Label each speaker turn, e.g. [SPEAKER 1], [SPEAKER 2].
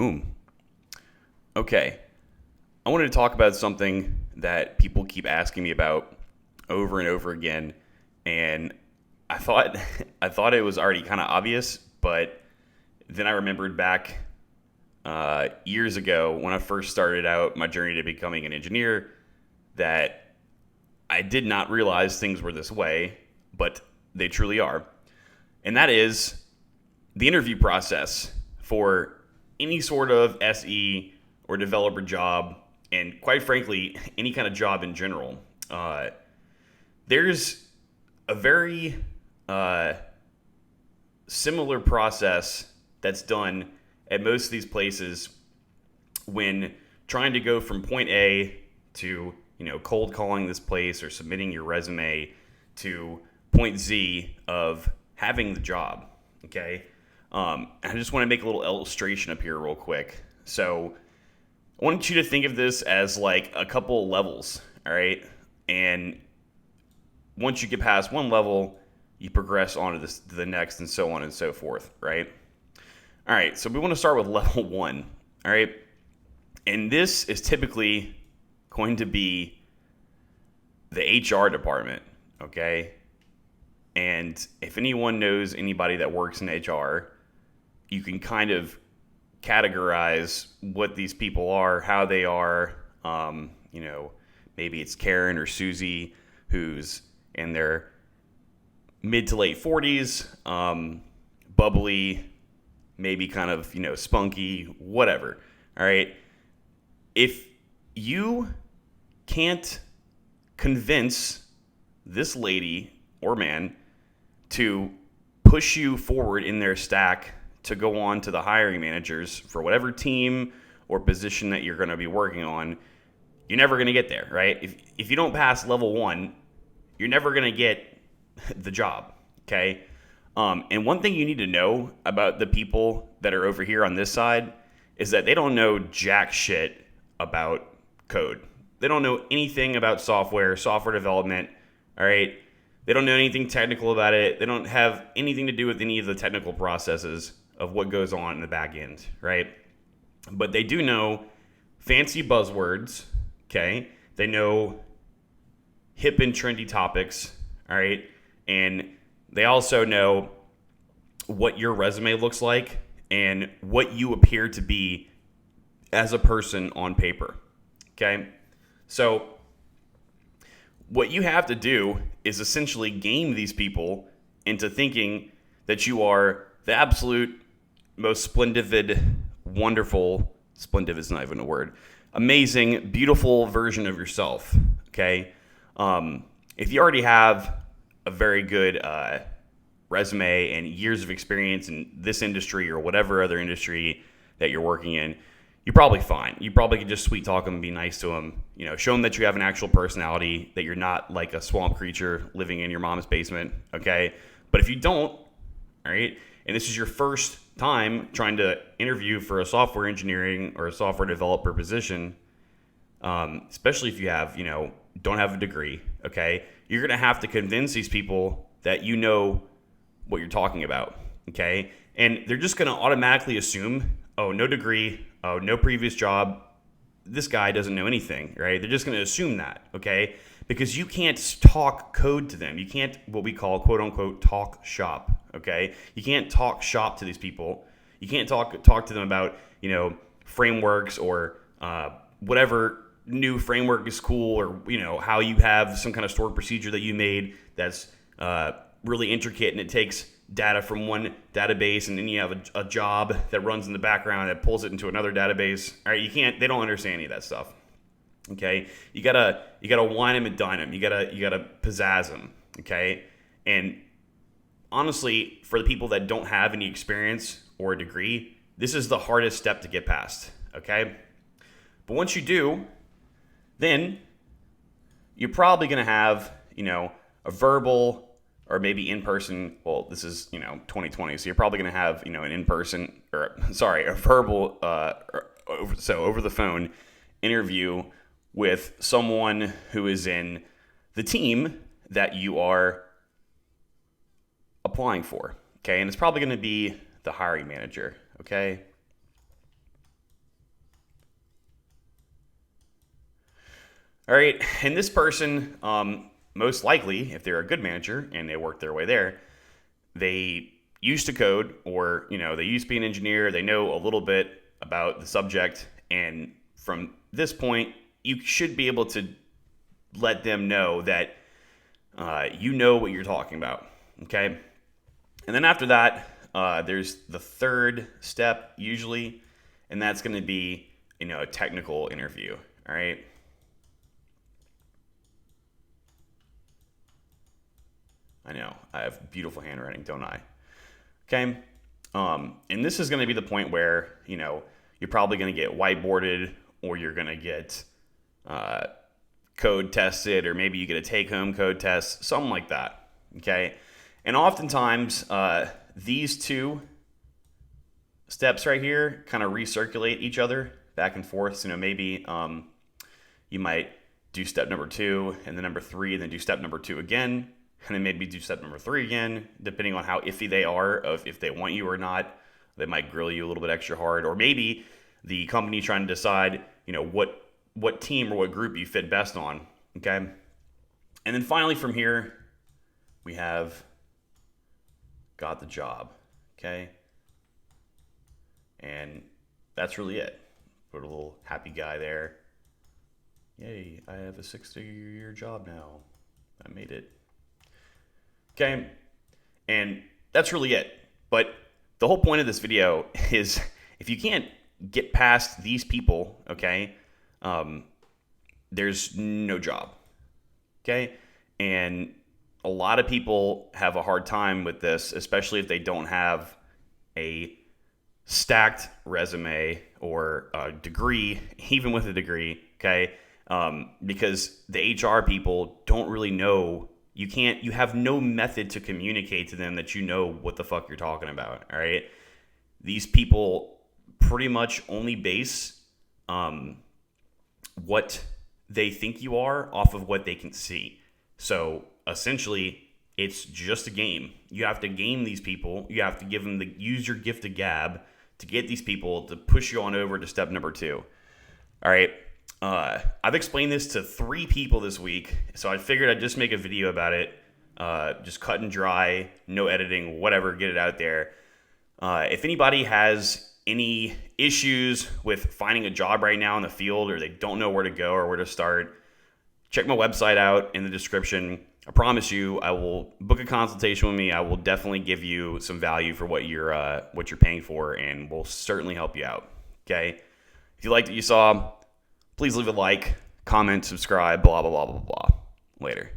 [SPEAKER 1] Boom. Okay. I wanted to talk about something that people keep asking me about over and over again, and I thought I thought it was already kind of obvious, but then I remembered back years ago when I first started out my journey to becoming an engineer that I did not realize things were this way, but they truly are. And that is the interview process for any sort of SE or developer job, and quite frankly, any kind of job in general. Uh, there's a very similar process that's done at most of these places when trying to go from point A to cold calling this place or submitting your resume to point Z of having the job. Okay, I just want to make a little illustration up here real quick. So I want you to think of this as like a couple levels, all right? And once you get past one level, you progress on to the next, and so on and so forth, right? All right, so we want to start with level one, all right? And this is typically going to be the HR department, okay? And if anyone knows anybody that works in HR, you can kind of categorize what these people are, how they are. Maybe it's Karen or Susie who's in their mid to late 40s, bubbly, maybe kind of, spunky, whatever. All right. If you can't convince this lady or man to push you forward in their stack to go on to the hiring managers for whatever team or position that you're going to be working on, you're never going to get there, right? If you don't pass level one, you're never going to get the job, okay? And one thing you need to know about the people that are over here on this side is that they don't know jack shit about code. They don't know anything about software development, all right? They don't know anything technical about it. They don't have anything to do with any of the technical processes of what goes on in the back end, right? But they do know fancy buzzwords, okay? They know hip and trendy topics, all right? And they also know what your resume looks like and what you appear to be as a person on paper, okay? So what you have to do is essentially game these people into thinking that you are the absolute most splendid, wonderful, splendid is not even a word, amazing, beautiful version of yourself, okay? If you already have a very good resume and years of experience in this industry or whatever other industry that you're working in, you're probably fine. You probably can just sweet talk them and be nice to them. Show them that you have an actual personality, that you're not like a swamp creature living in your mom's basement, okay? But if you don't, all right, and this is your first time trying to interview for a software engineering or a software developer position, especially if you have, don't have a degree, okay, you're going to have to convince these people that you know what you're talking about, okay? And they're just going to automatically assume, oh, no degree, oh, no previous job, this guy doesn't know anything, right? They're just going to assume that, okay? Because you can't talk code to them. You can't, what we call, quote unquote, talk shop, okay? You can't talk shop to these people. You can't talk to them about, frameworks or whatever new framework is cool, or, how you have some kind of stored procedure that you made that's really intricate and it takes data from one database, and then you have a job that runs in the background that pulls it into another database. All right, they don't understand any of that stuff. Okay, you gotta wine them and dine them. You gotta pizzazz them. Okay, and honestly, for the people that don't have any experience or a degree, this is the hardest step to get past. Okay, but once you do, then you're probably gonna have a verbal or maybe in person. Well, this is 2020, so you're probably gonna have an in person, or sorry, a verbal over the phone interview with someone who is in the team that you are applying for. Okay, and it's probably going to be the hiring manager. Okay, All right, and this person, most likely, if they're a good manager and they work their way there, they used to code, or they used to be an engineer. They know a little bit about the subject, and from this point, you should be able to let them know that you know what you're talking about. Okay, and then after that, there's the third step usually, and that's going to be a technical interview. All right. I know I have beautiful handwriting, don't I? Okay. And this is going to be the point where you're probably going to get whiteboarded, or you're going to get uh, code tested, or maybe you get a take-home code test, something like that. Okay. And oftentimes, these two steps right here kind of recirculate each other back and forth. So, maybe you might do step number 2 and then number 3, and then do step number 2 again, and then maybe do step number 3 again, depending on how iffy they are of if they want you or not. They might grill you a little bit extra hard, or maybe the company trying to decide, what team or what group you fit best on. Okay, and then finally from here, we have got the job. Okay, and that's really it. Put a little happy guy there. Yay! I have a 6-figure job now. I made it. Okay, and that's really it. But the whole point of this video is, if you can't get past these people, okay, there's no job. Okay, and a lot of people have a hard time with this, especially if they don't have a stacked resume or a degree, even with a degree. Okay, because the HR people don't really know. You have no method to communicate to them that you know what the fuck you're talking about. All right, these people pretty much only base what they think you are off of what they can see. So essentially, it's just a game. You have to game these people. You have to use your gift of gab to get these people to push you on over to step number 2. All right. I've explained this to 3 people this week, so I figured I'd just make a video about it. Just cut and dry, no editing, whatever, get it out there. If anybody has any issues with finding a job right now in the field, or they don't know where to go or where to start, check my website out in the description. I promise you, I will book a consultation with me. I will definitely give you some value for what you're paying for, and will certainly help you out. Okay? If you liked what you saw, please leave a like, comment, subscribe, blah, blah, blah, blah, blah. Later.